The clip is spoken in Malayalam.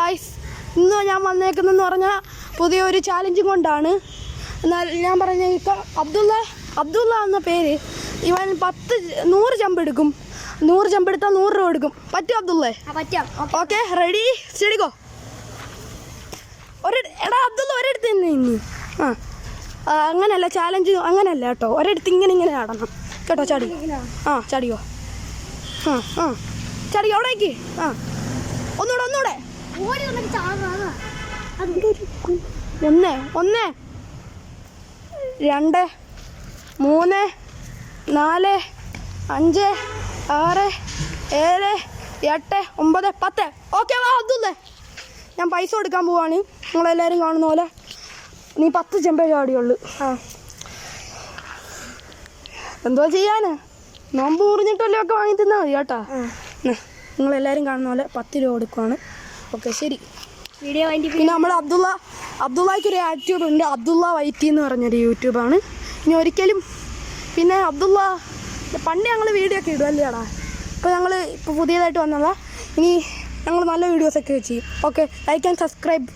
ഗായ്സ്, ഇന്ന് ഞാൻ വന്നേക്കുന്നതെന്ന് പറഞ്ഞാൽ പുതിയൊരു ചാലഞ്ചും കൊണ്ടാണ്. എന്നാൽ ഞാൻ പറഞ്ഞ ഇപ്പം അബ്ദുള്ള എന്ന പേര്, ഇവൻ 100 ജമ്പ് എടുക്കും. 100 ജമ്പ് എടുത്താൽ 100 രൂപ എടുക്കും. പറ്റും അബ്ദുള്ളേ? പറ്റാം. Okay, ready, സ്റ്റഡിക്കോ. എടാ അബ്ദുള്ള ഒരിടത്ത് തന്നെ ഇനി അങ്ങനെയല്ല ചാലഞ്ച്, അങ്ങനെയല്ല കേട്ടോ. ഒരിടത്ത് ഇങ്ങനെ ആടണം കേട്ടോ. ചാടി ചാടിയോ. ചാടി അവിടേക്ക്. ഒന്നൂടെ 1 2 3 4 5 6 7 8 9 10. ഓക്കെ വാ അബ്ദുള്ളേ, ഞാൻ പൈസ കൊടുക്കാൻ പോവാണ്. നിങ്ങളെല്ലാവരും കാണുന്ന പോലെ നീ 10 ചെമ്പേ ചാടിയുള്ളൂ. എന്തോ ചെയ്യാന്, നോമ്പ് മുറിഞ്ഞിട്ടല്ലോ ഒക്കെ വാങ്ങി തിന്നാൽ മതി കേട്ടോ. നിങ്ങളെല്ലാവരും കാണുന്ന പോലെ 10 രൂപ കൊടുക്കുവാണ്. ഓക്കെ ശരി. വീഡിയോ പിന്നെ നമ്മൾ അബ്ദുള്ളയ്ക്കൊരു യൂട്യൂബ് ഉണ്ട്, അബ്ദുള്ള വൈറ്റി എന്ന് പറഞ്ഞൊരു യൂട്യൂബാണ്. ഇനി ഒരിക്കലും പിന്നെ അബ്ദുള്ള പണ്ട് ഞങ്ങൾ വീഡിയോ ഒക്കെ ഇടും അല്ലേടാ. ഇപ്പോൾ പുതിയതായിട്ട് വന്നതാ. ഇനി ഞങ്ങൾ നല്ല വീഡിയോസൊക്കെ ചെയ്യും. Okay, like and subscribe.